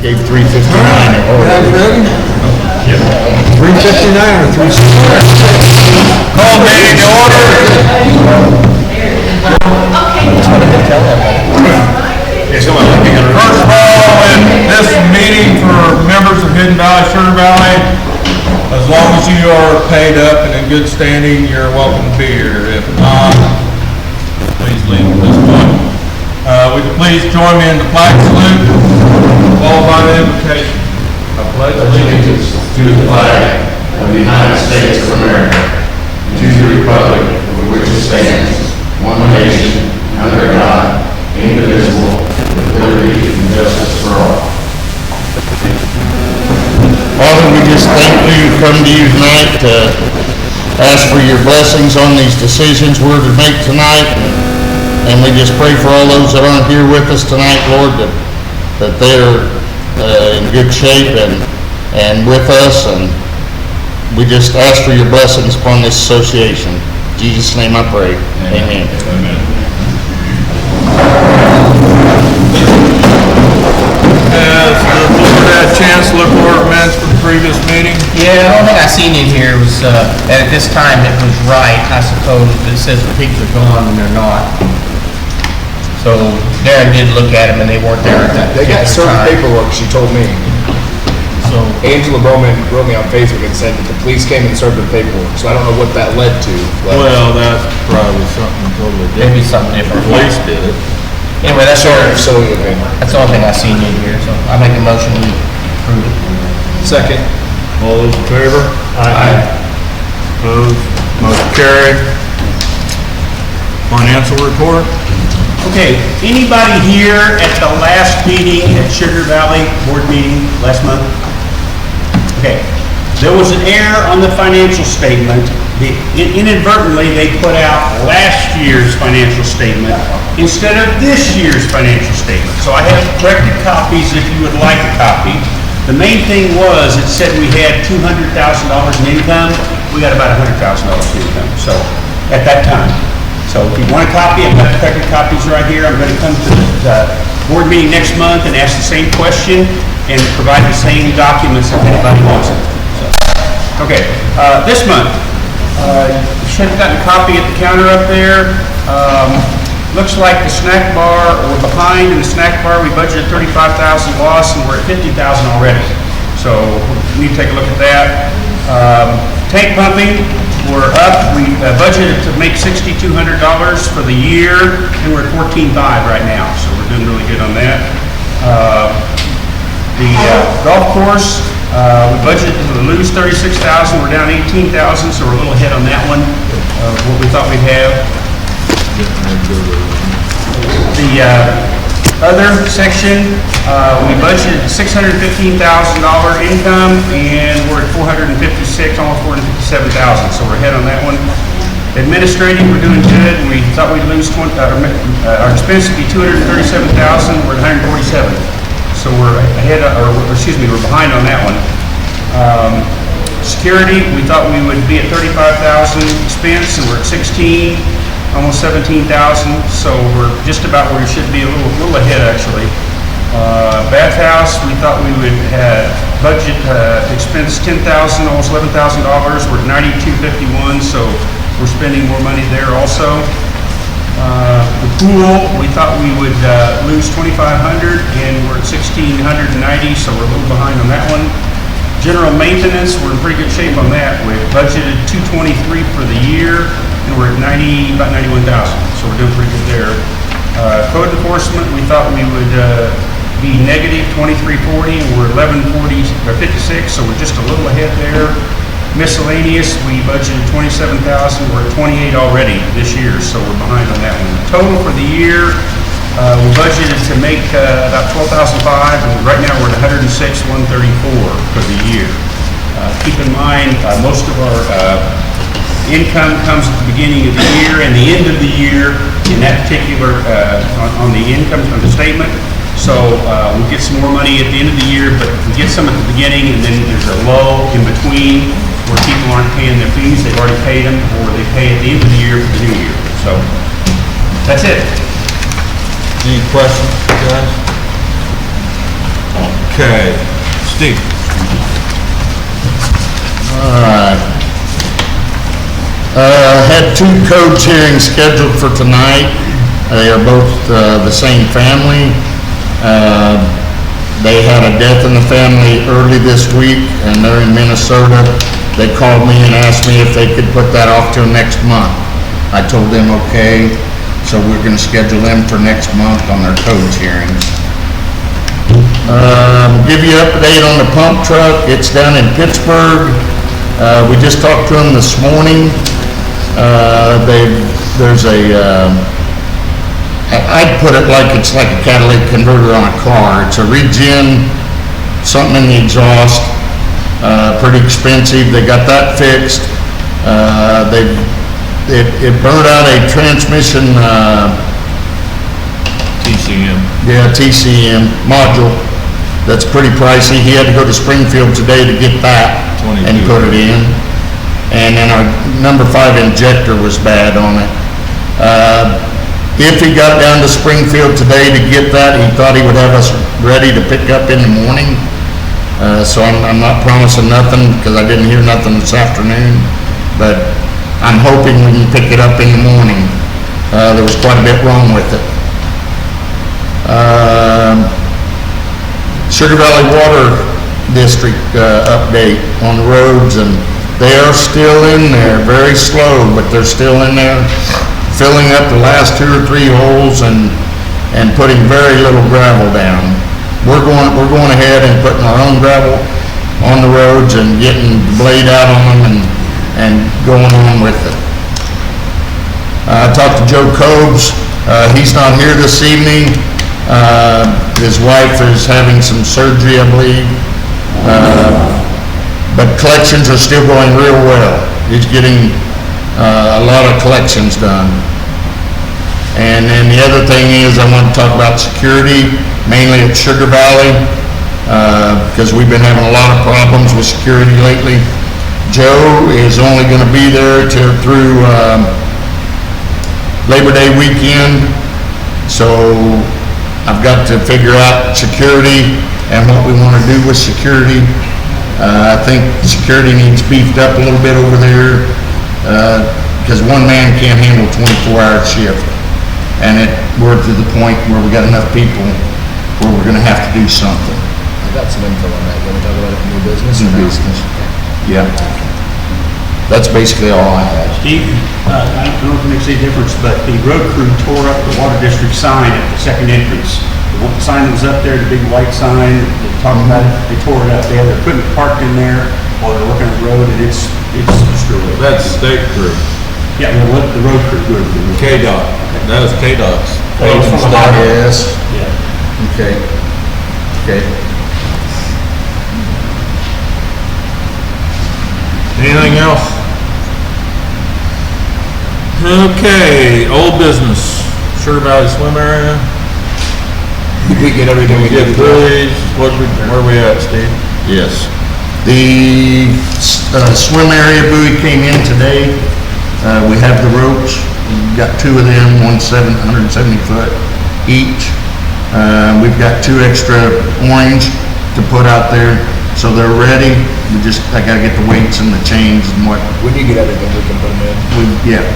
gave 359. Ready? 359 or 360? Call meeting to order. First of all, in this meeting for members of Hidden Valley, Sugar Valley, as long as you are paid up and in good standing, you're welcome to be here. If not, please leave at this point. Would you please join me in the flag salute, followed by the invocation. I pledge allegiance to the flag of the United States of America, and to the republic for which it stands, one nation, under God, indivisible, with liberty and justice for all. Father, we just thank you, come to you tonight to ask for your blessings on these decisions we're to make tonight. And we just pray for all those that aren't here with us tonight, Lord, that they're in good shape and with us. And we just ask for your blessings upon this association. In Jesus' name I pray. Amen. Amen. Has the board had a chance to look over minutes from the previous meeting? Yeah, the only thing I seen in here was, at this time it was right, I suppose, it says the pigs are gone and they're not. So Darren did look at them and they weren't there at that They got certain time. paperwork, she told me. So, Angela Bowman wrote me on Facebook and said that the police came and served the paperwork, so I don't know what that led to. But Well, that's probably something totally different. maybe something different. Police did it. Anyway, that's so okay. that's the only thing I seen in here, so I make a motion to approve it. Second. All those in favor? Aye. Opposed? Motion carried. Financial report? Okay, anybody here at the last meeting at Sugar Valley board meeting last month? Okay, there was an error on the financial statement. Inadvertently, they put out last year's financial statement instead of this year's financial statement. So I have corrected copies if you would like a copy. The main thing was, it said we had $200,000 in income. We got about $100,000 in income, so, at that time. So if you want a copy, I've got the corrected copies right here. I'm going to come to the board meeting next month and ask the same question and provide the same documents if anybody wants it. So, okay, this month, you should have gotten a copy at the counter up there. Looks like the snack bar, we're behind in the snack bar. We budgeted $35,000 loss and we're at $50,000 already. So we need to take a look at that. Tank pumping, we're up. We budgeted to make $6,200 for the year, and we're at $14,500 right now. So we're doing really good on that. The golf course, we budgeted to lose $36,000. We're down $18,000, so we're a little ahead on that one. What we thought we'd have. The other section, we budgeted $615,000 income, and we're at $456,000, almost $457,000, so we're ahead on that one. Administrative, we're doing good. We thought we'd lose our expense would be $237,000. We're at $147,000, so we're ahead, we're behind on that one. Security, we thought we would be at $35,000 expense, and we're at $16,000. Almost $17,000, so we're just about where we should be, a little ahead actually. Bathhouse, we thought we would budget expense $10,000, almost $11,000. We're at $92.51, so we're spending more money there also. The pool, we thought we would lose $2,500, and we're at $1,690, so we're a little behind on that one. General maintenance, we're in pretty good shape on that. We budgeted $223 for the year, and we're at about $91,000, so we're doing pretty good there. Code enforcement, we thought we would be negative $23.40, and we're $11.56, so we're just a little ahead there. Miscellaneous, we budgeted $27,000, we're at $28,000 already this year, so we're behind on that one. Total for the year, we budgeted to make about $12,500, and right now we're at $106,134 for the year. Keep in mind, most of our income comes at the beginning of the year and the end of the year in that particular, on the income from the statement. So we get some more money at the end of the year, but we get some at the beginning, and then there's a lull in between where people aren't paying their fees, they've already paid them, or they pay at the end of the year for the new year. So that's it. Any questions, guys? Okay, Steve. Alright. Had two codes hearings scheduled for tonight. They are both the same family. They had a death in the family early this week, and they're in Minnesota. They called me and asked me if they could put that off till next month. I told them okay, so we're gonna schedule them for next month on their codes hearings. Give you an update on the pump truck. It's down in Pittsburgh. We just talked to them this morning. There's I'd put it like it's like a catalytic converter on a car. It's a regen, something in the exhaust, pretty expensive. They got that fixed. It burned out a transmission, TCM. TCM module. That's pretty pricey. He had to go to Springfield today to get that and 22. put it in. And then our number 5 injector was bad on it. If he got down to Springfield today to get that, he thought he would have us ready to pick up in the morning. So I'm not promising nothing because I didn't hear nothing this afternoon, but I'm hoping we can pick it up in the morning. There was quite a bit wrong with it. Sugar Valley Water District update on the roads, and they are still in there, very slow, but they're still in there, filling up the last 2 or 3 holes and putting very little gravel down. We're going ahead and putting our own gravel on the roads and getting the blade out on them and going on with it. I talked to Joe Cobes. He's not here this evening. His wife is having some surgery, I believe. But collections are still going real well. He's getting a lot of collections done. And then the other thing is I want to talk about security, mainly at Sugar Valley, because we've been having a lot of problems with security lately. Joe is only going to be there through Labor Day weekend, so I've got to figure out security and what we want to do with security. I think security needs beefed up a little bit over there, because one man can't handle a 24-hour shift. And we're to the point where we got enough people where we're gonna have to do something. I got some info on that. You want to talk about it in new business? New business. Yeah. That's basically all I have. Steve, I don't know if it makes any difference, but the road crew tore up the water district sign at the second entrance. The sign that was up there, the big white sign, they talked about it, they tore it up. They had their equipment parked in there while they're working on the road, and it's destroyed. That's state crew. Yeah, the road crew, whoever the road crew. KDOT. That was KDOT's. That was from the highway. Yes, Yeah. okay. Anything else? Okay, old business. Sugar Valley Swim Area. We get everything we Get need. these. Where we at, Steve? Yes. The swim area buoy came in today. We have the ropes. We've got 2 of them, 170 foot each. We've got 2 extra orange to put out there, so they're ready. I gotta get the weights and the chains and what. When you get everything, we can put them in.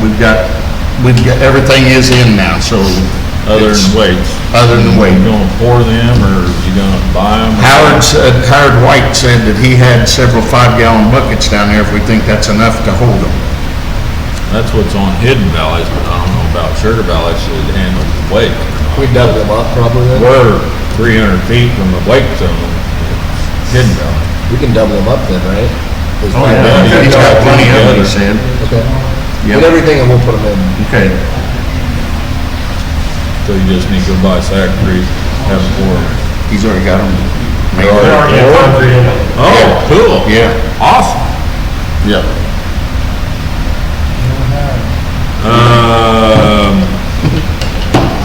We've got everything is in now, so. Other than weights. Other than weight. You gonna pour them or you gonna buy them? Howard White said that he had several 5-gallon buckets down there if we think that's enough to hold them. That's what's on Hidden Valleys, but I don't know about Sugar Valley, so it handles the weight. We double them up probably then. We're 300 feet from the weight zone, Hidden Valley. We can double them up then, right? Oh, yeah. He's got plenty of them, he said. Okay. Yep. Get everything and we'll put them in. Okay. So you just need to go buy Sac Creek, have them pour them. He's already got them. They already poured? Oh, cool. Yeah. Awesome. Yep.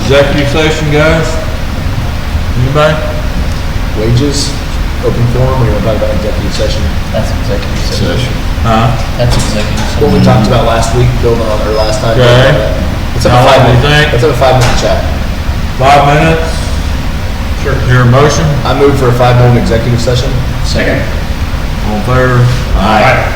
Executive session, guys? Anybody? Wages, open forum, or you want to talk about executive session? That's executive session. Huh? That's executive session. What we talked about last week, building on, or last time. Okay. Let's have How a long do you 5 minute, think? let's have a 5-minute chat. 5 minutes? Sure. Hear a motion? I move for a 5-minute executive session. Second. All in favor? Aye.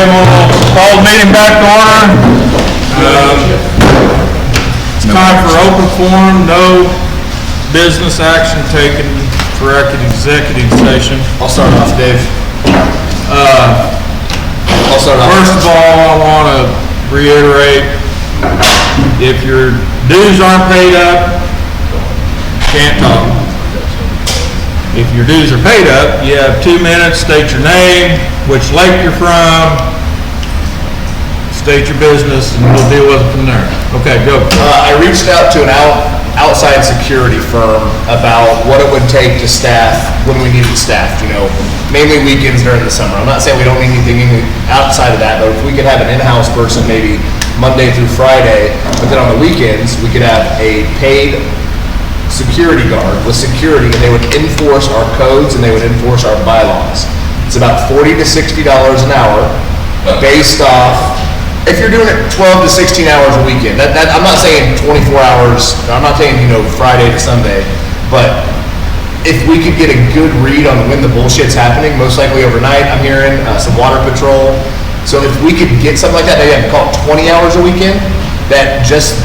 we'll call the meeting back to order. It's time for open forum, no business action taken for executive session. I'll start off, Dave. I'll start off. First of all, I want to reiterate, if your dues aren't paid up, can't talk. If your dues are paid up, you have 2 minutes, state your name, which lake you're from, state your business, and we'll deal with it from there. Okay, go. I reached out to an outside security firm about what it would take to staff when we needed staffed, mainly weekends during the summer. I'm not saying we don't need anything outside of that, but if we could have an in-house person maybe Monday through Friday, but then on the weekends, we could have a paid security guard with security, and they would enforce our codes and they would enforce our bylaws. It's about $40 to $60 an hour based off, if you're doing it 12 to 16 hours a weekend, I'm not saying 24 hours, I'm not saying, Friday to Sunday, but if we could get a good read on when the bullshit's happening, most likely overnight, I'm hearing some water patrol. So if we could get something like that, maybe I can call it 20 hours a weekend, that just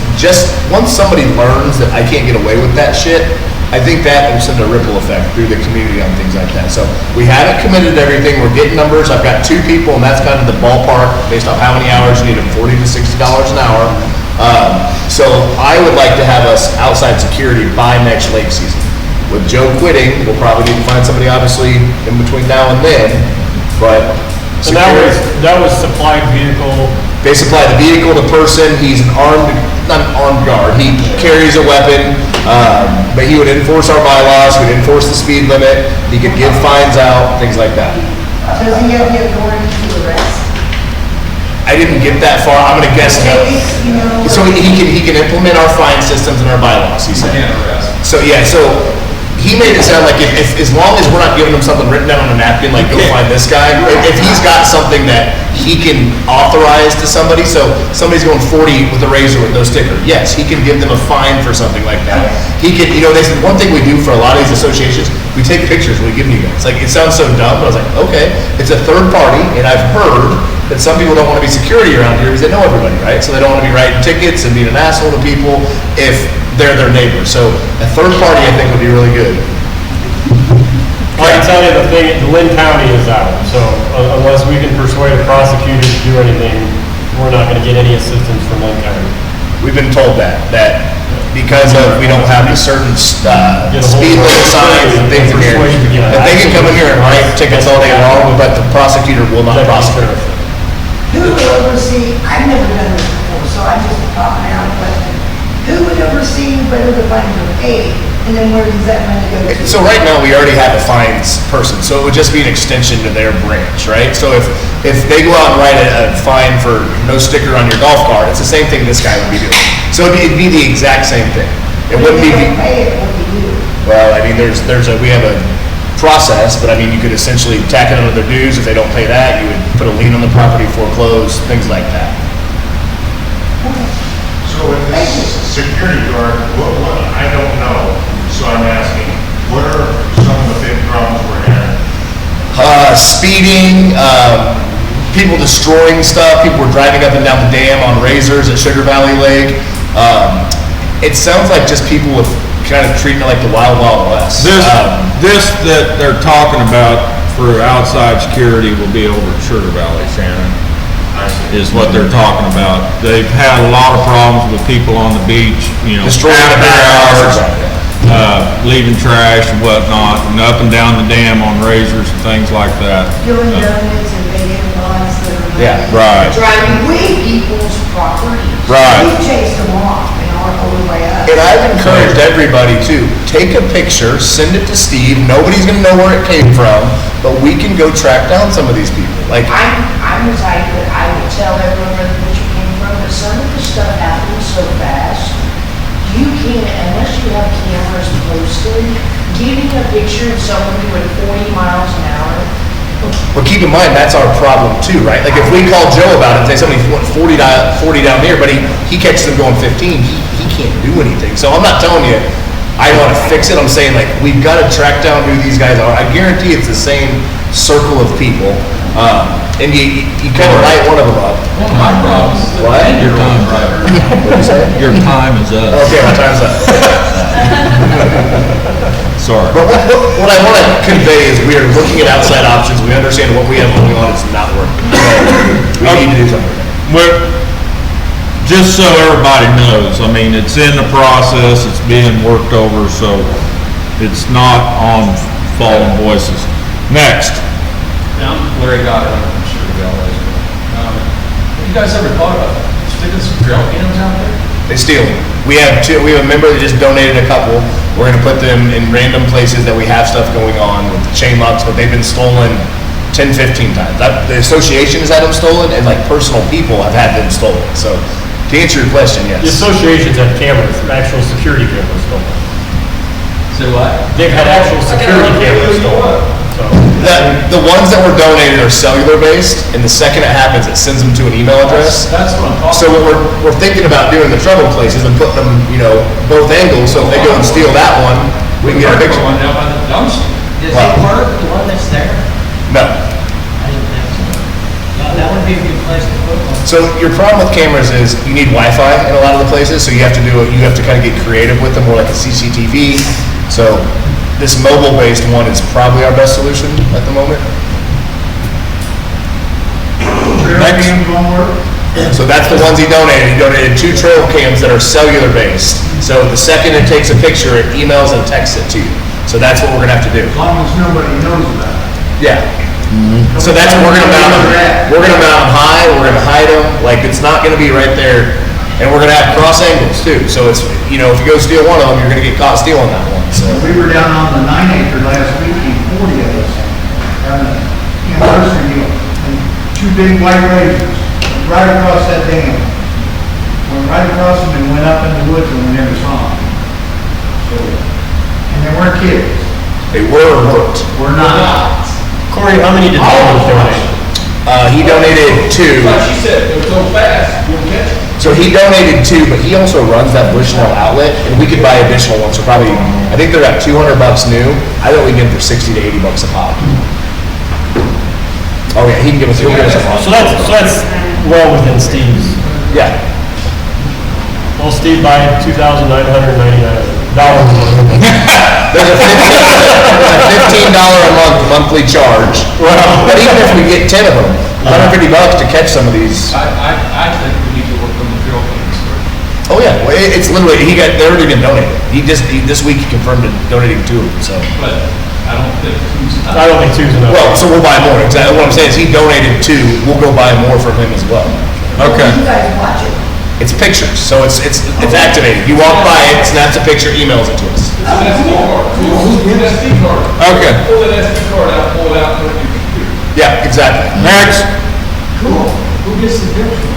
once somebody learns that I can't get away with that shit, I think that will send a ripple effect through the community on things like that. So we haven't committed to everything. We're getting numbers. I've got 2 people, and that's kind of the ballpark based off how many hours you need them, $40 to $60 an hour. So I would like to have us outside security by next lake season. With Joe quitting, we'll probably need to find somebody obviously in between now and then, but And that was supplied vehicle. they supply the vehicle, the person, he's not an armed guard, he carries a weapon, but he would enforce our bylaws, he would enforce the speed limit, he could give fines out, things like that. Does he have the authority to arrest? I didn't get that far, I'm gonna guess no. So he can implement our fine systems and our bylaws, he said. So, yeah, so he made it sound like if as long as we're not giving him something written down on a napkin, like go find this guy, if he's got something that he can authorize to somebody, so somebody's going 40 with a razor with no sticker, yes, he can give them a fine for something like that. He can, they said one thing we do for a lot of these associations, we take pictures when we give them to you guys. Like, it sounds so dumb, but I was like, okay, it's a third party, and I've heard that some people don't want to be security around here because they know everybody, right? So they don't want to be writing tickets and being an asshole to people if they're their neighbor. So a third party, I think, would be really good. I can tell you the Lynn County is out, so unless we can persuade a prosecutor to do anything, we're not gonna get any assistance from Lynn County. We've been told that because we don't have a certain speed limit signs and things in here, that they can come in here and write tickets all day long, but the prosecutor will not prosecute. Who would oversee, I've never done this before, so I'm just talking out of question. Who would oversee whether the fines are paid, and then where does that money go to? So right now, we already have a fines person, so it would just be an extension to their branch, right? So if they go out and write a fine for no sticker on your golf cart, it's the same thing this guy would be doing. So it'd be the exact same thing. It wouldn't be. If they don't pay it, what do you do? Well, I mean, we have a process, but I mean, you could essentially tack it under their dues. If they don't pay that, you would put a lien on the property, foreclose, things like that. So with this security guard, what, I don't know, so I'm asking, what are some of the big problems we're having? Speeding, people destroying stuff, people were driving up and down the dam on razors at Sugar Valley Lake. It sounds like just people with kind of treating it like the Wild Wild West. This that they're talking about for outside security will be over at Sugar Valley, Shannon, is what they're talking about. They've had a lot of problems with people on the beach, Destroying the after hours, bathhouses. leaving trash and whatnot, and up and down the dam on razors and things like that. Doing donuts and bacon buns that are. Yeah, right. Driving away people's property. Right. We chased them off and all the way up. And I've encouraged everybody to take a picture, send it to Steve. Nobody's gonna know where it came from, but we can go track down some of these people. Like, I'm the type that I would tell everyone where the picture came from, but some of the stuff happens so fast, you can't, unless you have cameras posted, getting a picture of someone doing 40 miles an hour. but keep in mind, that's our problem too, right? Like, if we call Joe about it and say somebody's going 40 down here, but he catches them going 15, he can't do anything. So I'm not telling you I want to fix it. I'm saying, like, we've got to track down who these guys are. I guarantee it's the same circle of people. and you kind of light one of them up. One of my problems is What? that your own driver. What'd you say? Your time is up. Okay, my time's up. Sorry. But what I want to convey is we are looking at outside options. We understand what we have going on is not working. So we need to do something. Well, just so everybody knows, I mean, it's in the process, it's being worked over, so it's not on fallen voices. Next. I'm Larry Goddard, I'm from HVL. Have you guys ever thought about sticking some trail cams out there? They steal them. We have a member that just donated a couple. We're gonna put them in random places that we have stuff going on with chain locks, but they've been stolen 10, 15 times. The association has had them stolen, and like personal people have had them stolen. So to answer your question, The yes. associations have cameras, actual security cameras stolen. Say what? They've had actual security cameras stolen, so. The ones that were donated are cellular based, and the second it happens, it sends them to an email address. That's what I'm talking So what we're thinking about doing in the trouble places and putting them, both angles, so if they go and steal that one, we can get a picture. One down by the dumpster. Does it work, the one that's there? No. I didn't think so. No, that would be a good place to put one. So your problem with cameras is you need Wi-Fi in a lot of the places, so you have to kind of get creative with them, more like a CCTV. So this mobile-based one is probably our best solution at the moment. Next. So that's the ones he donated. He donated 2 trail cams that are cellular-based. So the second it takes a picture, it emails and texts it to you. So that's what we're gonna have to do. As long as nobody knows about it. Yeah. So that's what we're gonna mount them. We're gonna mount them high, we're gonna hide them, like it's not gonna be right there. And we're gonna have cross angles too. So it's, if you go steal one of them, you're gonna get caught stealing that one, so. We were down on the 9 acre last week, and 40 of us having an anniversary meal, and 2 big white razors, right across that dam. Went right across them and went up in the woods and we never saw them. So, and they weren't kids. They were hooked. We're not. Corey, how many did Donald donate? He donated 2. Like she said, they're so fast, you'll catch them. So he donated 2, but he also runs that Bushnell outlet, and we could buy additional ones for probably, I think they're at $200 new. I think we can get them for $60 to $80 a pop. Oh yeah, he'll give us a lot. So that's well within Steve's. Yeah. Well, Steve buy $2,999. There's a $15 a month monthly charge. But even if we get 10 of them, $150 to catch some of these. I think we need to work on the trail cams first. Oh yeah, well, it's literally, they're already been donated. This week he confirmed donating 2 of them, so. But I don't think two's enough. I don't think two's enough. Well, so we'll buy more, exactly. What I'm saying is he donated 2, we'll go buy more from him as well. Okay. You guys watch it. It's pictures, so it's activated. You walk by it, snaps a picture, emails it to us. It's an SD card. Who's an SD card? Okay. Pull that SD card out, pull it out, put it in your computer. Yeah, exactly. Next. Cool. Who gets the picture?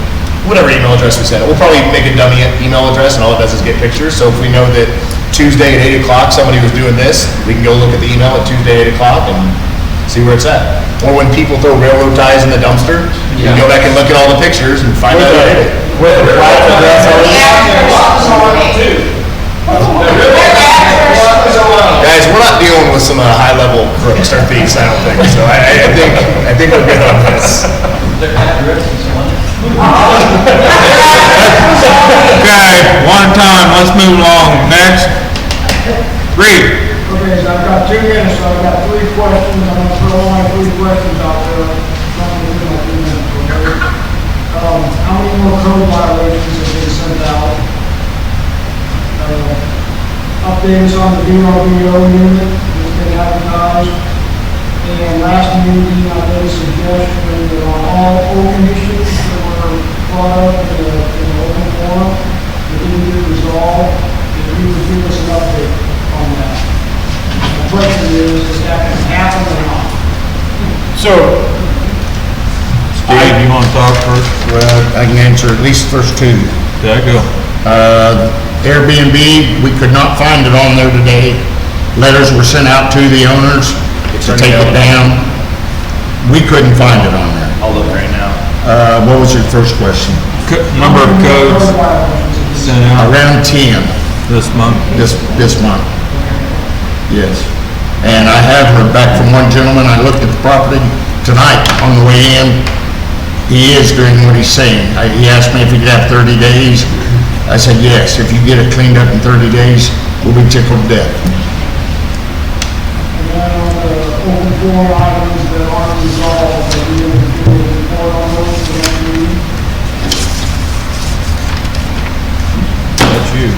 Whatever email address we send it. We'll probably make a dummy email address, and all it does is get pictures. So if we know that Tuesday at 8 o'clock somebody was doing this, we can go look at the email at Tuesday at 8 o'clock and see where it's at. Or when people throw railroad ties in the dumpster, you can go back and look at all the pictures and find out who did it. With the flat address on it. Guys, we're not dealing with some high-level crooks or thieves, I don't think. So I think we're good on this. Their address is on it. Okay, one time, let's move along. Next. Read. Okay, so I've got 2 minutes, so I've got 3 questions. I'm gonna throw all my 3 questions out there. Nothing to do with my 2 minutes, okay? How many more code violations have been sent out? Updates on the VRBO unit, that's been advertised. And last meeting, I made a suggestion that on all open issues that were brought up in the open forum, that didn't get resolved, that you would give us an update on that. The question is that going to happen or not? So, Steve, you want to talk first? Well, I can answer at least the first 2. There you go. Airbnb, we could not find it on there today. Letters were sent out to the owners to take it down. We couldn't find it on there. I'll look right now. What was your first question? Number of codes Code violations have been sent out Around 10 this month. this month. Yes. And I have heard back from one gentleman, I looked at the property, tonight on the way in, he is doing what he's saying. He asked me if he could have 30 days. I said, yes, if you get it cleaned up in 30 days, we'll be tickled to death. And then on the open floor items that aren't resolved, that we will do a report on those for next meeting. That's you.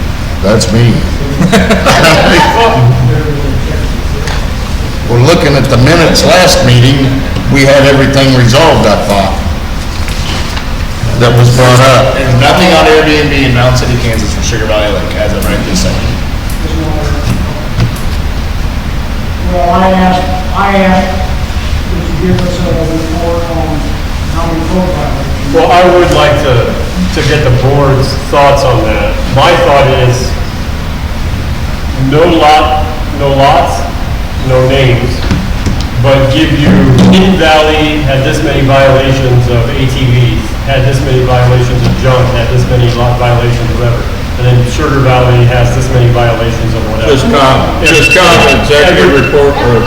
That's me. Well, looking at the minutes last meeting, we had everything resolved, I thought, that was brought up. There's nothing on Airbnb in Mound City, Kansas for Sugar Valley Lake as of right this second. Well, I asked that you give us a report on how many code violations. Well, I would like to get the board's thoughts on that. My thought is, no lots, no names, but give you, Hidden Valley had this many violations of ATVs, had this many violations of junk, had this many lot violations of whatever. And then Sugar Valley has this many violations of whatever. Just executive report or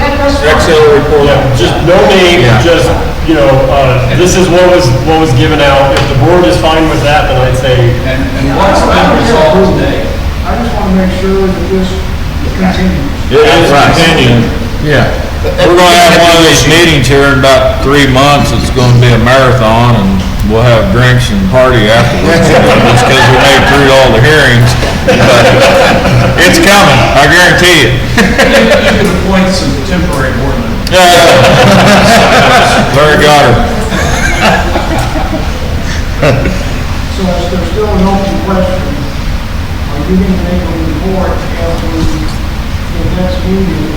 Excel report. Yeah, just no name, Yeah. just, this is what was given out. If the board is fine with that, then I'd say, And what's been resolved today? I just want to make sure that this continues. It is continuing. Yeah. We're gonna have one of these meetings here in about 3 months. It's gonna be a marathon and we'll have drinks and party afterwards. Just because we made through all the hearings. But it's coming, I guarantee you. You can appoint some temporary board members. Larry got her. So is there still an open question? Are you going to make a report after the next meeting?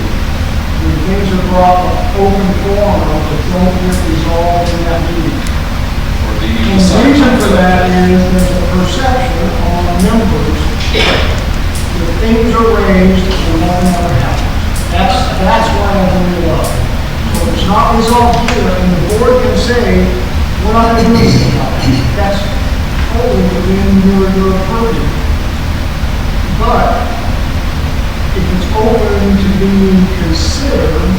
When things are brought up open forum that don't get resolved in that meeting? Or do you And the decide? reason for that is there's a perception on members that things are raised and nothing ever happens. That's why I bring it up. So if it's not resolved here, and the board can say, we're not gonna do anything about it. That's totally within your purview. But if it's open to being considered,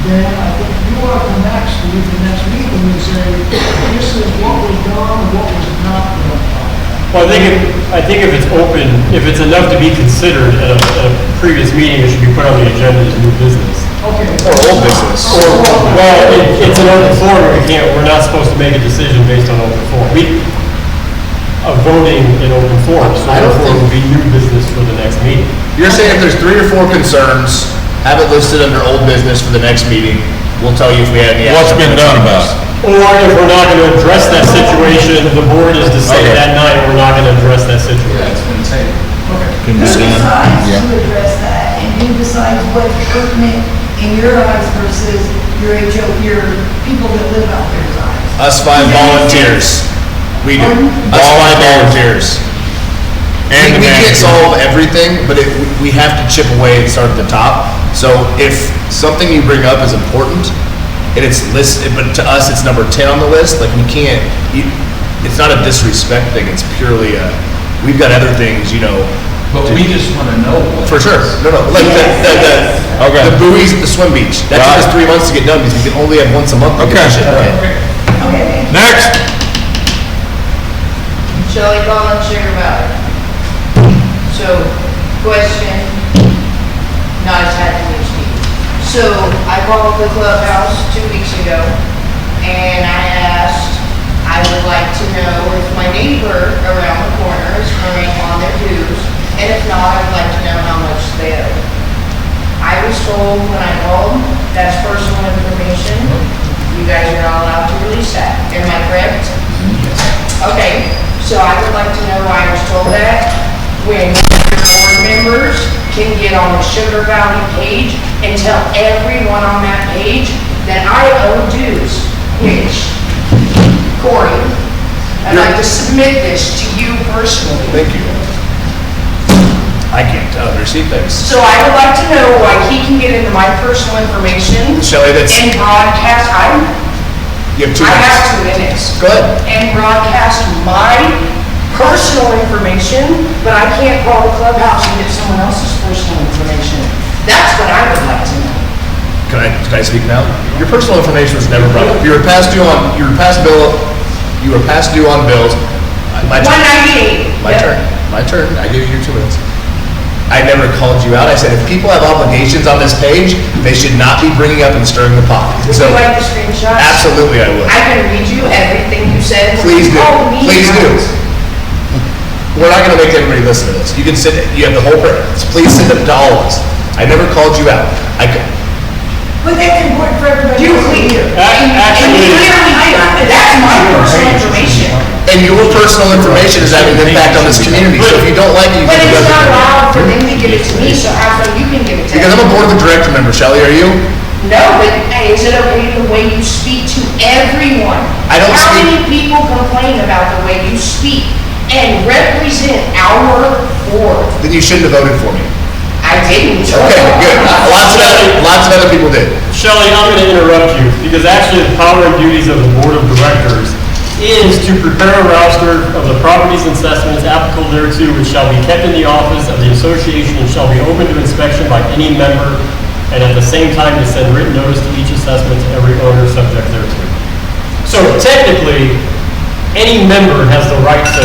then I think you ought to come back, Steve, the next meeting and say, this is what was done, what was not done. well, I think if it's open, if it's enough to be considered at a previous meeting, it should be put on the agenda as new business. Okay. Or old business. Well, it's an open forum, we're not supposed to make a decision based on open forum. Voting in open forum, so I don't therefore it think- will be new business for the next meeting. You're saying if there's 3 or 4 concerns, have it listed under old business for the next meeting. We'll tell you if we had any. What's been done about it? Or if we're not gonna address that situation, the board is to say Okay. that night, we're not gonna address that Yeah, situation. it's been tabled. Can be Who done. decides Yeah. to address that, and who decides what's pertinent in your eyes versus your your people that live out there's eyes? Us 5 volunteers. We do. Us 5 volunteers. And We the can't manager. solve everything, but we have to chip away and start at the top. So if something you bring up is important, and it's listed, but to us, it's number 10 on the list, like we can't, it's not a disrespect thing, it's purely we've got other things, But we just want to know what. for sure. No, like Okay. the buoys at the swim beach. That took us Right. 3 months to get done because we can only have once a month. to get Okay. that shit done. Okay. Next. Shelley Collins, Sugar Valley. So, question, not attached to this meeting. So, I called the clubhouse 2 weeks ago, and I asked, I would like to know if my neighbor around the corner is current on their dues, and if not, I'd like to know how much they owe. I was told when I called, that's personal information, you guys are not allowed to release that, am I correct? Okay, so I would like to know why I was told that, when board members can get on the Sugar Valley page and tell everyone on that page that I owe dues, which, Corey, I'd like to submit this to you personally. Thank you. I can't receive things. So I would like to know why he can get into my personal information Shelley, that's, and broadcast, you have 2 I have minutes. 2 minutes. Go ahead. And broadcast my personal information, but I can't call the clubhouse and get someone else's personal information. That's what I would like to know. can I speak now? Your personal information was never brought up. You were past due on bills. My turn. 198. My turn. My turn. I gave you your 2 minutes. I never called you out. I said if people have obligations on this page, they should not be bringing up and stirring the pot. Would you like the screenshots? Absolutely, I would. I can read you everything you said. Please do. Oh, me. Please do. We're not going to make everybody listen to this. You can sit. You have the whole. Please send them to all of us. I never called you out. But that's important for everybody. You clear. Actually- That's my personal information. And your personal information is having an impact on this community. So if you don't like it, you But can do it's not it. allowed for them to give it to me, so how come you can give it to Because I'm them? a board of director member, Shelley, are you? No, but hey, is it okay the way you speak to everyone? I don't How speak- many people complain about the way you speak and represent our board? Then you shouldn't have voted for me. I didn't. Okay, good. Lots of other people did. Shelley, I'm going to interrupt you, because actually the power and duties of the board of directors is to prepare a roster of the properties and assessments applicable thereto, which shall be kept in the office of the association and shall be open to inspection by any member, and at the same time to send written notice to each assessment to every owner subject thereto. So technically, any member has the right to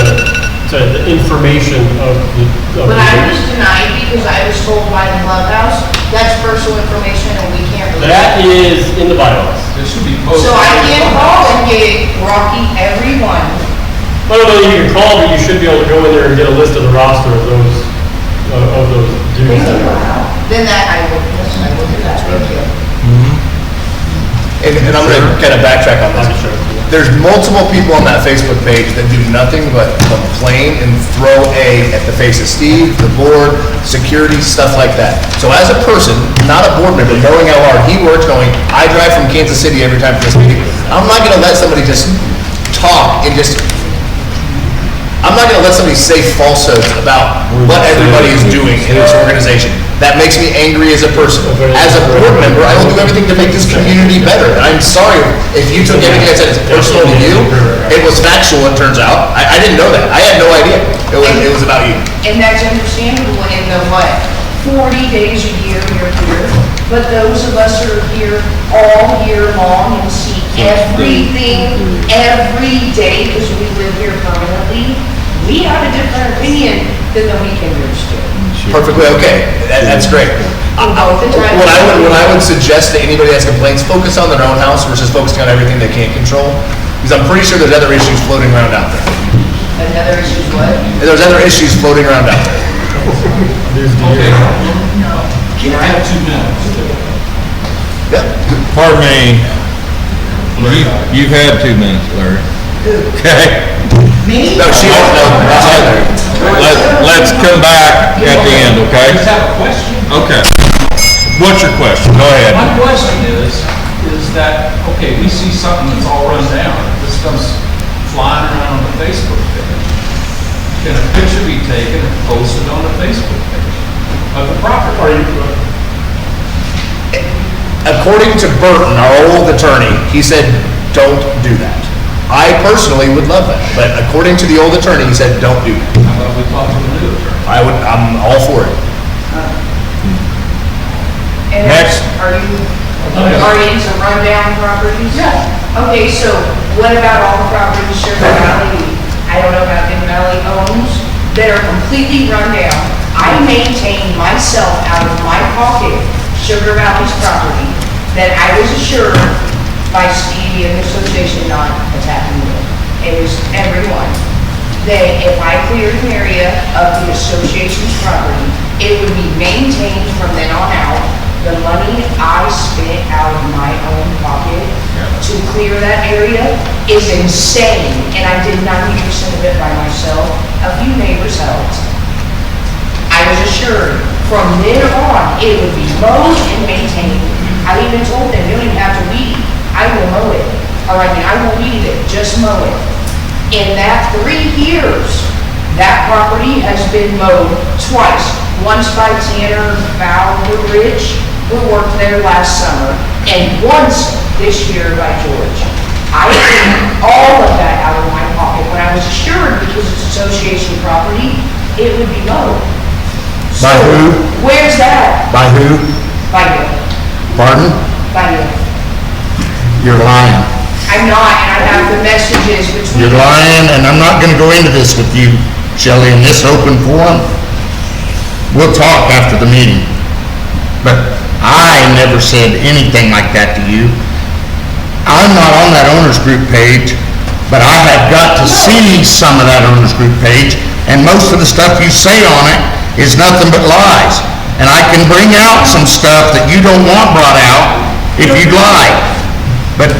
the information of the. But I was denied because I was told by the clubhouse, that's personal information and we can't release That it. is in the bylaws. So I can't call and get Rocky everyone. I don't know that you can call, but you should be able to go in there and get a list of the roster of those duties. Then that I will do that, thank you. And I'm going to kind of backtrack on this. There's multiple people on that Facebook page that do nothing but complain and throw at the face of Steve, the board, security, stuff like that. So as a person, not a board member, knowing how hard he works, knowing I drive from Kansas City every time for this meeting, I'm not going to let somebody just talk and I'm not going to let somebody say falsehoods about what everybody is doing in this organization. That makes me angry as a person. As a board member, I will do everything to make this community better. And I'm sorry if you took everything I said as personal to you. It was factual, it turns out. I didn't know that. I had no idea. It was about you. And that's understandable in the what, 40 days a year you're here, but those of us who are here all year long and see everything every day because we live here permanently, we have a different opinion than the weekenders do. Perfectly okay. That's great. What I would suggest to anybody that has complaints, focus on their own house versus focusing on everything they can't control. Because I'm pretty sure there's other issues floating around out there. Another issue is what? There's other issues floating around out there. Can I have 2 minutes? Yep. Pardon me, you've had 2 minutes, Larry. Okay? No, she won't know. Let's come back at the end, okay? I just have a question. Okay. What's your question? Go ahead. My question is that, okay, we see something that's all run down, this comes flying around on the Facebook page. Can a picture be taken and posted on the Facebook page of the property? According to Burton, our old attorney, he said, don't do that. I personally would love that, but according to the old attorney, he said, don't do that. How about we talk to the new attorney? I'm all for it. And Next. are you into rundown properties? Yes. Okay, so what about all the properties Sugar Valley, I don't know about Hidden Valley owns, that are completely run down? I maintain myself out of my pocket Sugar Valley's property that I was assured by Stevie and the association not attacking me. It was everyone. That if I cleared an area of the association's property, it would be maintained from then on out. The money I spent out of my own pocket to clear that area is insane, and I did 90% of it by myself. A few neighbors helped. I was assured from then on, it would be mowed and maintained. I even told them, you don't even have to weed. I will mow it. Or I won't weed it, just mow it. In that 3 years, that property has been mowed twice. Once by Tanner Bowdridge, who worked there last summer, and once this year by George. I paid all of that out of my pocket when I was assured, because it's association property, it would be mowed. By who? Where's that? By who? By who? Pardon? by you. You're lying. I'm not, and I have the messages between. You're lying, and I'm not gonna go into this with you, Shelley, in this open forum. We'll talk after the meeting. But I never said anything like that to you. I'm not on that owners group page, but I have got to see some of that owners group page, and most of the stuff you say on it is nothing but lies. And I can bring out some stuff that you don't want brought out if you'd like. But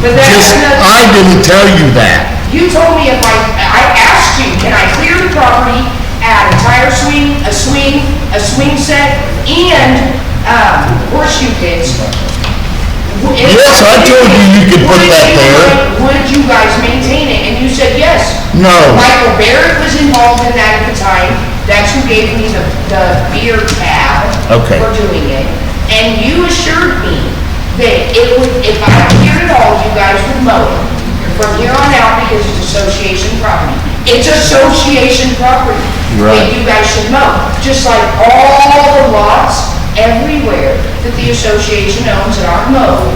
But that's just, another. I didn't tell you that. You told me if I asked you, can I clear the property, add a tire swing, a swing set, and, horseshoe pits? Yes, I told you you could put that there. Would you guys maintain it? And you said yes. No. Michael Barrett was involved in that at the time. That's who gave me the beer tab Okay. for doing it. And you assured me that it would, if I cleared it all, you guys would mow it from here on out because it's association property. It's association property that Right. you guys should mow. Just like all the lots everywhere that the association owns that aren't mowed,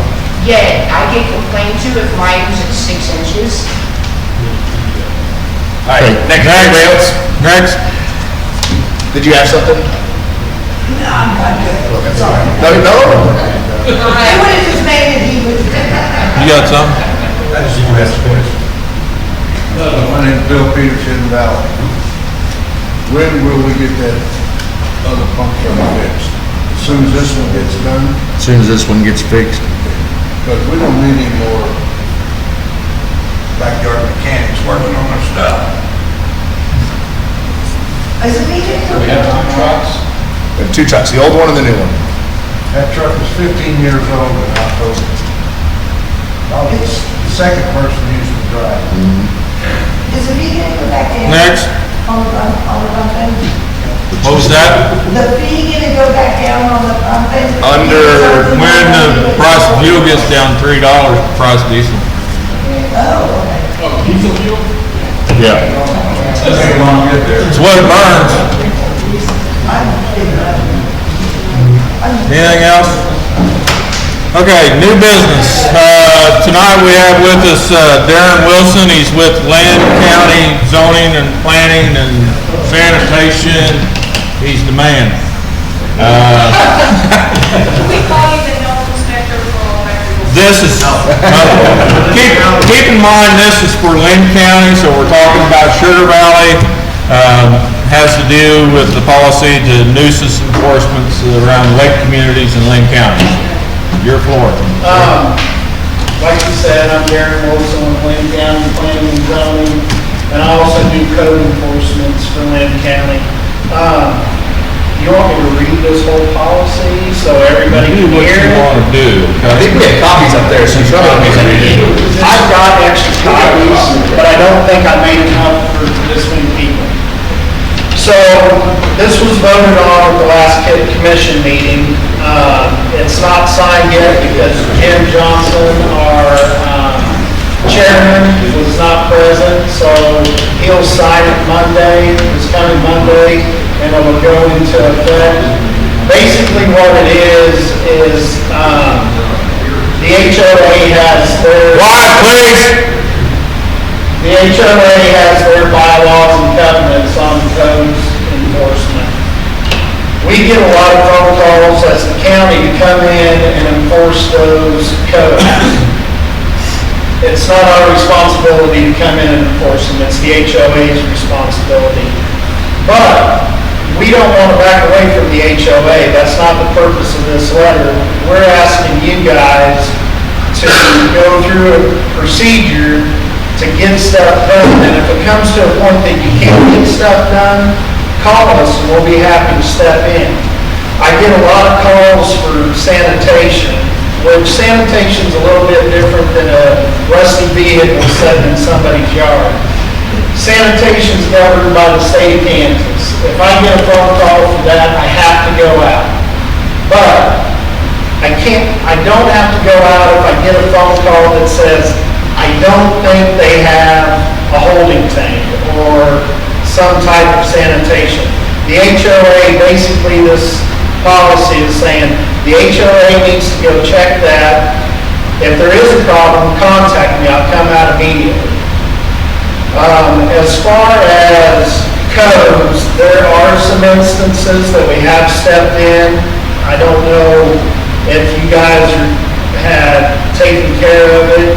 yet I get complained to if mine was at 6 inches. All right, next, anybody else? Next. Did you have something? No, I'm not good. Sorry. No, no? It would have just made it, he was. You got something? My name's Bill Peterson, Valley. When will we get that other pump truck fixed? As soon as this one gets done? As soon as this one gets fixed. Because we don't need any more backyard mechanics working on our stuff. Is it BJ? We have 2 trucks. We have 2 trucks, the old one and the new one. That truck is 15 years old in October. Probably the second person used to drive. Is it BJ go back down? Next. On the front end? What was that? The fee gonna go back down on the front end? When the price of fuel gets down $3, the price of diesel. Oh, okay. Yeah. It's what it burns. Anything else? Okay, new business. Tonight we have with us Darren Wilson. He's with Land County Zoning and Planning and Sanitation. He's the man. We call you the health inspector for all electrical. This is, keep in mind, this is for Lynn County, so we're talking about Sugar Valley. Has to do with the policy to nuisance enforcements around lake communities in Lynn County. Your floor. Like you said, I'm Darren Wilson with Lynn County Planning and Zoning, and I also do code enforcements for Lynn County. You want me to read this whole policy so everybody Do can what hear you it? want to do, I okay? think we have copies up there, so you should probably read it. I've got extra copies, but I don't think I made enough for this many people. So, this was voted on at the last commission meeting. It's not signed yet because Jim Johnson, our chairman, was not present, so he'll sign it Monday, this coming Monday, and it will go into effect. Basically what it is the HOA has their... Quiet, please. The HOA has their bylaws and covenants on codes enforcement. We get a lot of phone calls as the county to come in and enforce those codes. It's not our responsibility to come in and enforce them, it's the HOA's responsibility. But we don't want to back away from the HOA, that's not the purpose of this letter. We're asking you guys to go through a procedure to get stuff done, and if it comes to a point that you can't get stuff done, call us and we'll be happy to step in. I get a lot of calls for sanitation, which sanitation's a little bit different than a rusty vehicle sitting in somebody's yard. Sanitation's governed by the state of Kansas. If I get a phone call for that, I have to go out. But I don't have to go out if I get a phone call that says, I don't think they have a holding tank or some type of sanitation. The HOA, basically this policy is saying the HOA needs to go check that. If there is a problem, contact me, I'll come out immediately. As far as codes, there are some instances that we have stepped in. I don't know if you guys had taken care of it.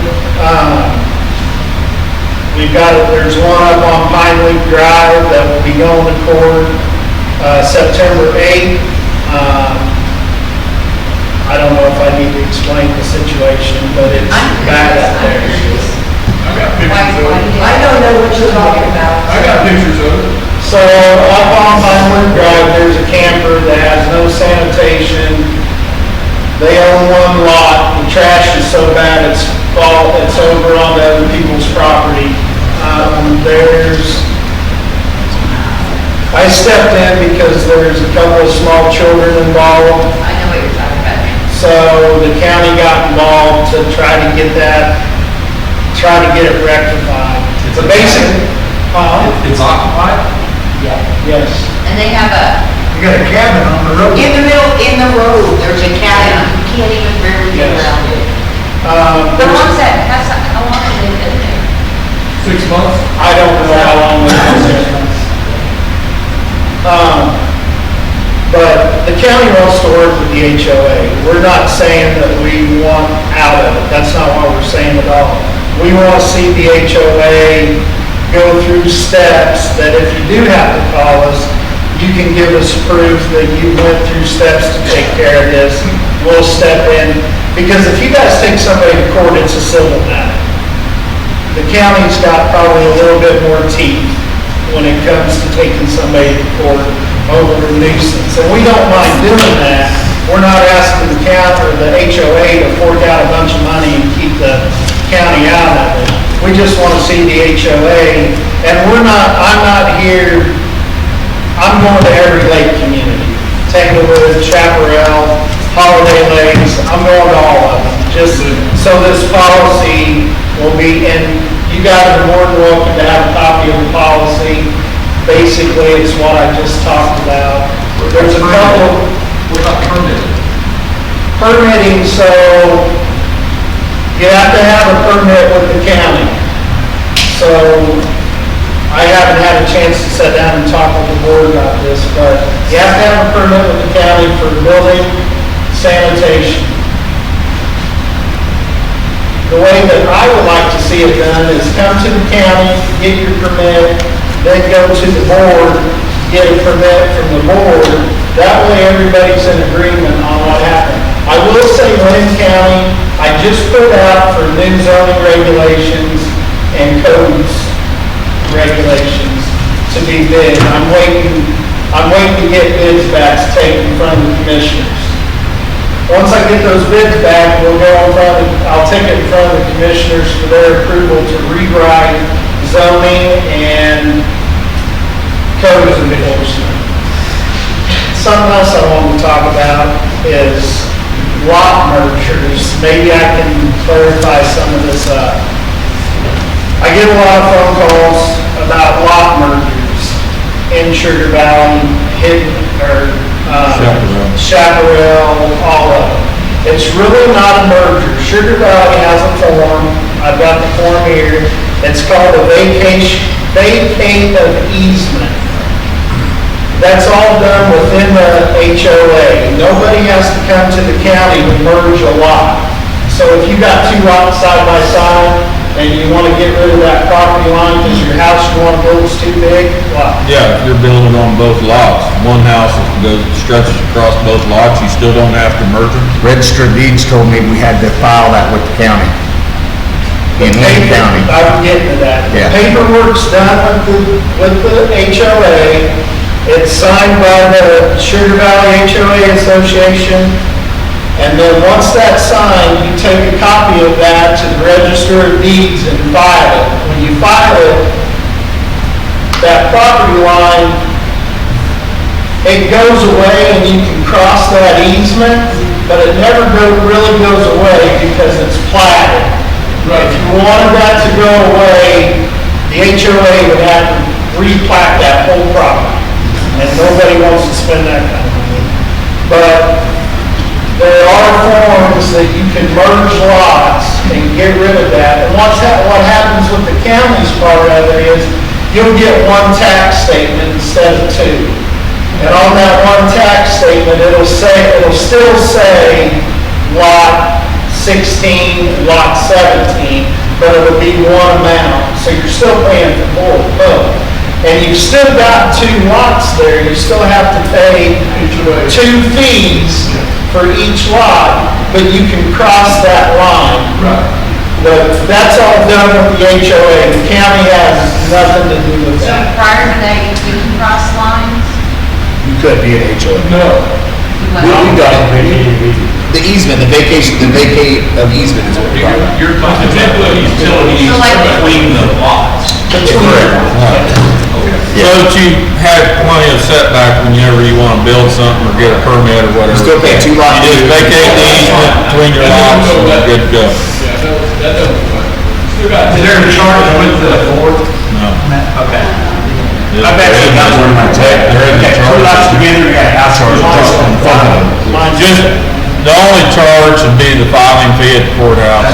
There's one up on Pine Leaf Drive that will be going to court, September 8th. I don't know if I need to explain the situation, but it's bad out there. I got pictures of it. I don't know what you're talking about. I got pictures of it. So up on Vinewood Drive, there's a camper that has no sanitation. They own one lot. The trash is so bad it's over on other people's property. I stepped in because there's a couple of small children involved. I know what you're talking about. So the county got involved to try to get it rectified. But basically, It's occupied? yes. And they have You got a cabin on the road. in the road, there's a cabin, you can't even barely get Yes. around it. How long has they been there? 6 months? I don't know how long they've been there. But the county wants to work with the HOA. We're not saying that we want out of it. That's not what we're saying at all. We want to see the HOA go through steps that if you do have to call us, you can give us proof that you went through steps to take care of this. We'll step in. Because if you guys take somebody to court, it's a civil matter. The county's got probably a little bit more teeth when it comes to taking somebody to court over a nuisance. And we don't mind doing that. We're not asking the county or the HOA to fork out a bunch of money and keep the county out of it. We just want to see the HOA. And I'm not here, I'm going to every lake community. Tanglewood, Chaparral, Holiday Lakes, I'm going to all of them. Just so this policy will be, and you guys are more than welcome to have a copy of the policy. Basically, it's what I just talked about. There's a couple. What about permitting? Permitting, so you have to have a permit with the county. So I haven't had a chance to sit down and talk with the board about this, but you have to have a permit with the county for building, sanitation. The way that I would like to see it done is come to the county, get your permit, then go to the board, get a permit from the board. That way everybody's in agreement on what happened. I will say Lynn County, I just put out for new zoning regulations and codes regulations to be bid. I'm waiting to get bids back to take in front of the commissioners. Once I get those bids back, I'll take it in front of the commissioners for their approval to rewrite zoning and code enforcement. Something else I want to talk about is lot mergers. Maybe I can clarify some of this up. I get a lot of phone calls about lot mergers in Sugar Valley, Chaparral, all of them. It's really not a merger. Sugar Valley has a form. I've got the form here. It's called a vacate of easement. That's all done within the HOA. Nobody has to come to the county to merge a lot. So if you got two lots side by side and you want to get rid of that property line because your house you want to build is too big, well, Yeah, if you're building on both lots, one house stretches across both lots, you still don't have to merge them? Register of Deeds told me we had to file that with the county. In Lynn County. I'm getting to that. Yeah. The paperwork's done with the HOA. It's signed by the Sugar Valley HOA Association. And then once that's signed, you take a copy of that to the Register of Deeds and file it. When you file it, that property line, it goes away and you can cross that easement, but it never really goes away because it's platted. If you wanted that to go away, the HOA would have to replat that whole property. And nobody wants to spend that kind of money. But there are forms that you can merge lots and get rid of that. And what happens with the county's part of it is you'll get one tax statement instead of two. And on that one tax statement, it'll still say lot 16, lot 17, but it'll be one amount. So you're still paying for both. And you've still got two lots there. You still have to pay 2 fees for each lot, but you can cross that line. Right. But that's all done with the HOA. The county has nothing to do with So that. prior to that, you couldn't cross lines? You could be an HOA. No. We got it. The easement, the vacate of easement is what we're talking about. You're talking about the utilities So like- between the lots. So that you have plenty of setback whenever you wanna build something or get a permit or whatever. Still pay 2 lots. You just vacate the easement between your lots and you're good to go. That doesn't work. Is there a charge with the board? No. Okay. I bet you that's where my tech, There is a two lots charge. together, you got a house charge on front of them. Just, the only charge would be the filing fee at the courthouse.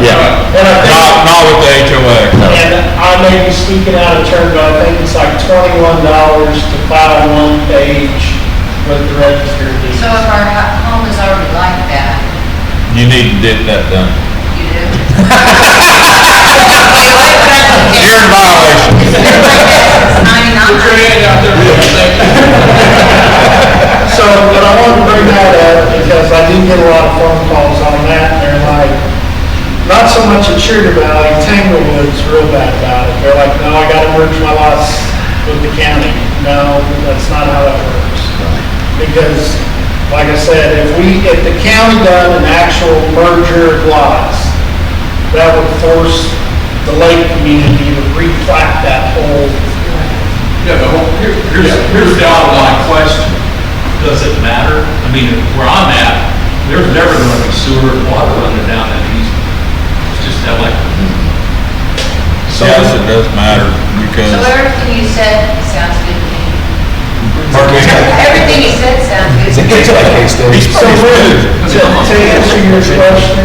Yeah. And I think, Not with the HOA. and I may be speaking out of turn, but I think it's like $21 to file one page with the register of deeds. So if our home is already like that, You need to get that done. you do? You're in violation. So, but I wanted to bring that up because I do get a lot of phone calls on that, and they're like, not so much at Sugar Valley, Tanglewood's real bad about it. They're like, no, I gotta merge my lots with the county. No, that's not how that works. Because, like I said, if the county done an actual merger of lots, that would force the lake community to replat that whole. Yeah, but here's the outline question. Does it matter? I mean, where I'm at, there's never gonna be sewer and water running down that easement. It's just that like. Yes, it does matter So because. everything you said sounds good to me. Pardon me? Everything you said sounds good It's to a me. case by case though. So to answer your question,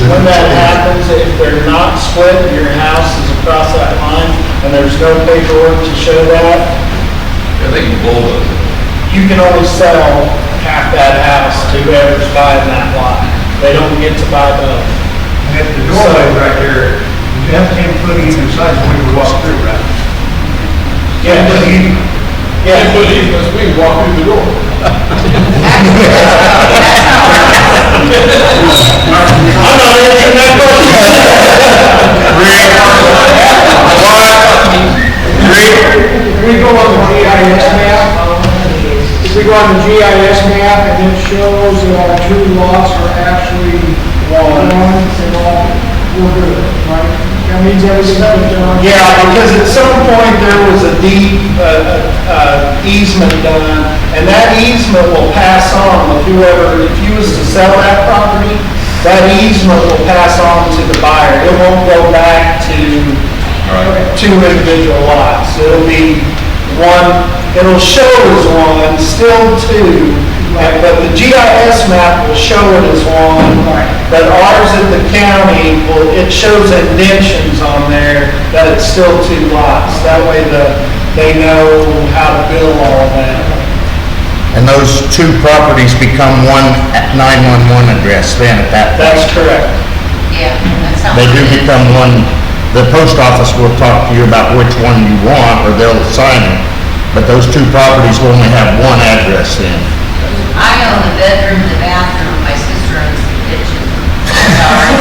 when that happens, if they're not split, your house is across that line, and there's no paperwork to show that, Yeah, they can bulldoze it. you can only sell half that house to whoever's buying that lot. They don't get to buy both. And at the doorway right there, you have 10 foot either side when you walk through, right? Yeah. Yeah. But even we can walk through the door. I'm not answering that question. Rick, We go on the GIS map. If we go on the GIS map and it shows that our 2 lots are actually one, and all, we're good, right? That means everything's been done. Yeah, because at some point there was a deed, easement done, and that easement will pass on with whoever, if you was to sell that property, that easement will pass on to the buyer. It won't go back to 2 individual lots. It'll be one, it'll show as one, still 2, but the GIS map will show it as one. But ours at the county, it shows indentions on there that it's still 2 lots. That way they know how to bill all of that. And those 2 properties become one 911 address then at that point. That's correct. Yeah, that's how. They do become one, the post office will talk to you about which one you want, or they'll assign it. But those 2 properties will only have one address then. I own the bedroom and the bathroom, my sister owns the kitchen. Sorry.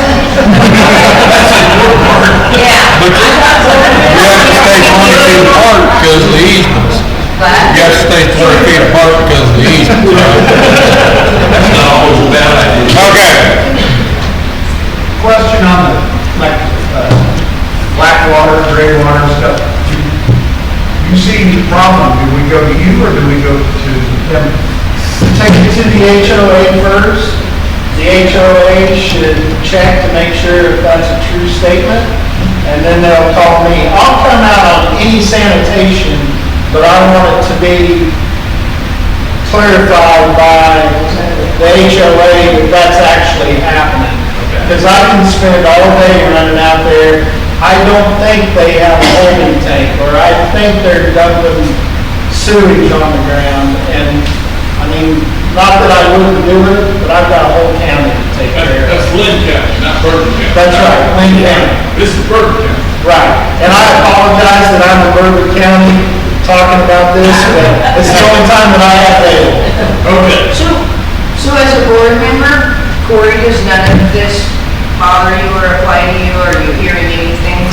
Yeah. you have to stay 20 feet apart because of the easements. But, You have to stay 20 feet apart because of the easements, right? That's not always a bad idea. Okay. Question on the, like, black water, gray water stuff. You see any problem, do we go to you or do we go to them? Take it to the HOA first. The HOA should check to make sure if that's a true statement, and then they'll call me. I'll come out on any sanitation, but I want it to be to clarified by the HOA that that's actually happening. Because I can spend all day running out there, I don't think they have a holding tank, or I think they're dumping sewage on the ground, and, I mean, not that I wouldn't do it, but I've got a whole county to take care of. That's Lynn County, not Bergen County. That's right, Lynn County. This is Bergen County. Right, and I apologize that I'm in Bourbon County talking about this, but it's the only time that I have available. Okay. So as a board member, Corey, does none of this bother you or apply to you? Are you hearing anything?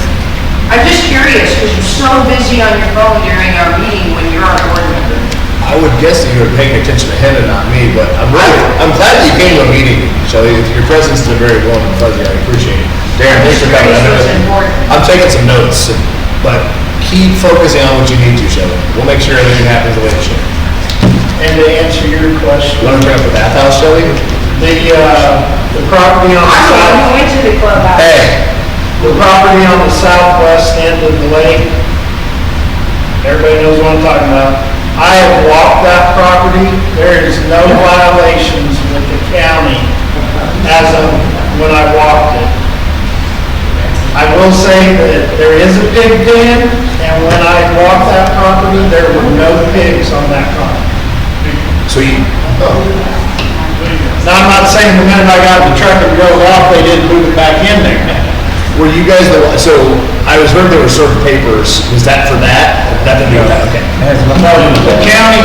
I'm just curious, because you're so busy on your phone during our meeting when you're our board member. I would guess that you were paying attention to him and not me, but I'm glad that you came to a meeting, Shelley. Your presence is very warm and fuzzy. I appreciate it. Darren, thanks for coming. This was important. I'm taking some notes, but keep focusing on what you need to, Shelley. We'll make sure everything happens the way it should. And to answer your question, You want to turn up the bathhouse, Shelley? the property on the I'm the one who south, went to the clubhouse. the property on the southwest end of the lake, everybody knows what I'm talking about. I have walked that property, there is no violations with the county as of when I walked it. I will say that there is a pig pen, and when I walked that property, there were no pigs on that property. So you, Now, I'm not saying the minute I got in the truck and drove off, they didn't move it back in there. were you guys so I was heard there were certain papers. Was that for that? Nothing to do with that, okay. No, the county,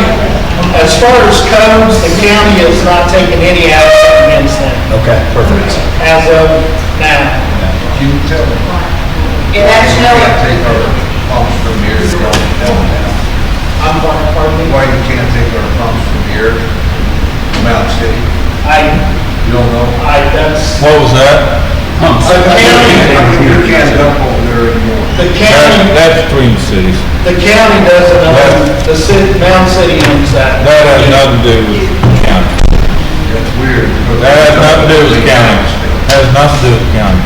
as far as codes, the county has not taken any action against them Okay, perfect. as of now. Can you tell me? And that's no, Take our pumps from here to downtown. I'm pardon me? Why you can't take our pumps from here to Mountain City? You don't know? That's, What was that? the county, You can't dump over there anymore. the county, That's between cities. the county doesn't own, the city, Mound City owns that. That has nothing to do with the county. That's weird. That has nothing to do with the county. Has nothing to do with the county.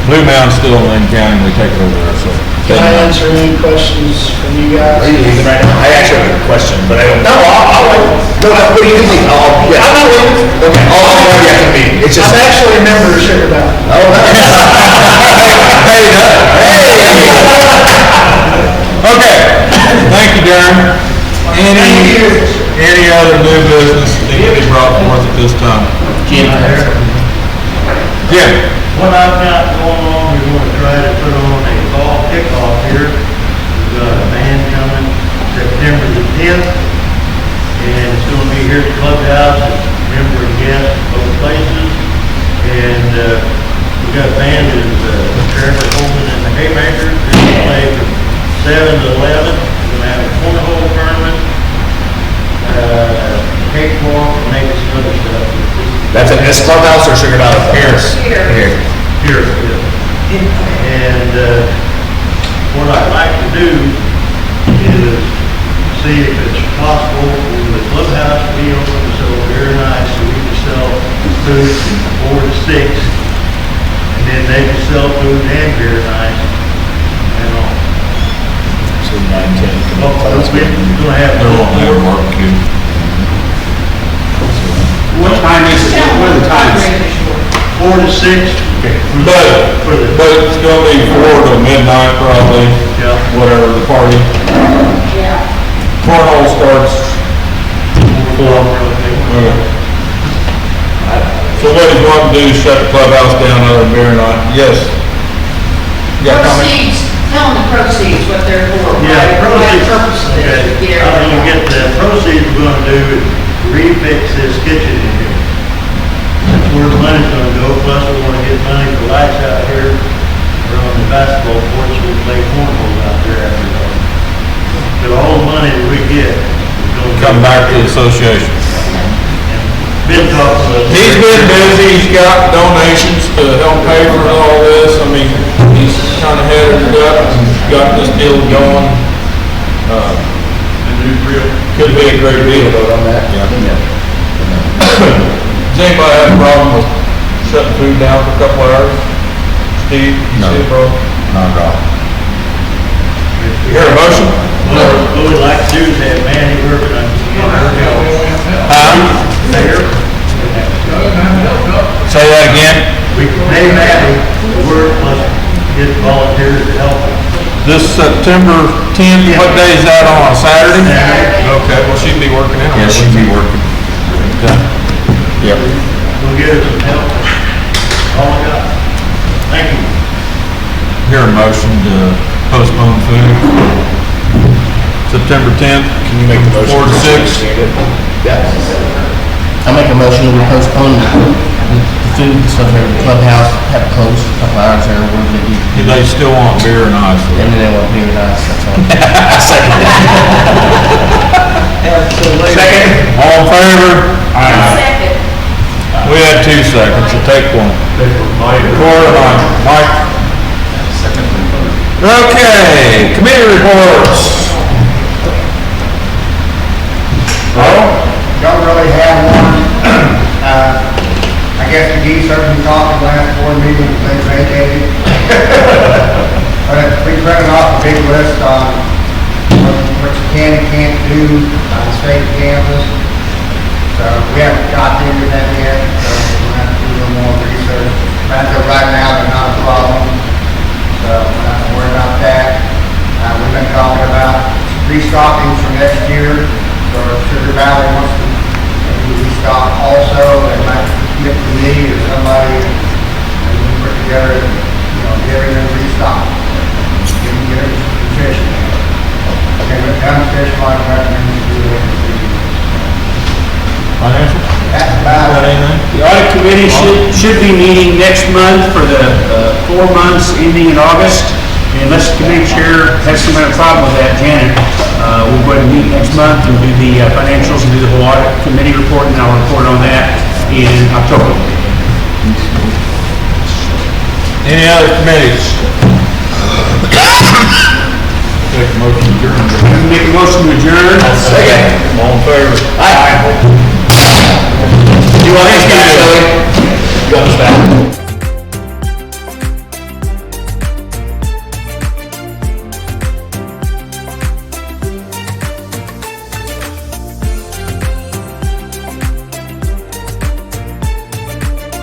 Blue Mountain's still in Lynn County, we take it over there, so. Can I answer any questions from you guys? Are you leaving right now? I actually have a question, but I don't. No, I'll wait. No, what do you think? Yeah. I'm not leaving. Okay, I'll be after the meeting. It's just. I'm actually a member of Sugar Valley. Oh, nice. Okay, thank you, Darren. Any other new business that need to be brought forth at this time? Jim. What I've got going on, we're gonna try to put on a fall kickoff here. We've got a band coming September the 10th, and it's gonna be here at the clubhouse, it's member and guest, both places. And, we got a band is, Trevor Holman and the Haymakers, they're gonna play from 7 to 11. We're gonna have a cornhole tournament, cakewalk, and maybe some other stuff. That's at this clubhouse or Sugar Valley? Here. Here, and, what I'd like to do is see if it's possible for the clubhouse to be open so very nice, so we can sell food from 4 to 6, and then they can sell food and beer nice, and all. So 9, 10. We're gonna have. They're on their barbecue. What time is it? What are the times? 4 to 6. But it's gonna be 4 to midnight probably, Yeah. whatever the party. Yeah. Cornhole starts 4. Okay. So what he's wanting to do is shut the clubhouse down other than beer night. Yes. Yeah, comment? Proceeds, tell them the proceeds, what they're for. Yeah, What proceeds. purpose it is. Okay, Get I'm gonna everything. get the proceeds we're gonna do is refix this kitchen in here. That's where the money's gonna go, plus we wanna get money for lights out here from the basketball courts, so we play cornhole out there after dark. So all the money that we get is gonna. Come back to the association. Been talking. He's been busy, he's got donations to help pay for all this, I mean, he's kinda headed it up and got this deal going. Could be a great deal. Vote on that? Yeah. Does anybody have a problem with shutting food down for a couple hours? Steve, you see it, bro? Not at all. You hear a motion? What we'd like to do is have Manny working on, Say that again? We can pay Maddie to work, plus get volunteers to help us. This September 10th, what day is that on, Saturday? Saturday. Okay, well, she'd be working out. Yes, she'd be working. Okay. Yep. We'll get her some help. All I got. Thank you. Hear a motion to postpone food, September 10th. Can you make the motion? 4 to 6. Yeah. I'll make a motion that we postpone the food, so the clubhouse have closed a couple hours there, where they do. Do they still want beer and ice? And then they want beer and ice, that's all. Second. All in favor? Second. We had 2 seconds, so take one. Corey and Mike. Okay, committee reports. Don't really have one. I guess the geese heard me talk at last board meeting, they vacated. But we printed off a big list on what you can and can't do on the state campus. So we haven't got into that yet, so we'll have to do a little more research. But as of right now, they're not a problem. So we're not gonna worry about that. We've been talking about restocking for next year. So if Sugar Valley wants to maybe restock also, they might get to me or somebody, and we can put together, get everything restocked. Get it fish. Okay, but down fish line, recommend to do it. Financial? That's about Got it. anything? The audit committee should be meeting next month for the 4 months ending in August. And unless the committee chair has some kind of problem with that, Janet, we'll go ahead and meet next month and do the financials and do the whole audit committee report, and I'll report on that in October. Any other committees? Take a motion to adjourn. Make a motion to adjourn. Second. All in favor? Aye. You want this back, Shelley? You want this back?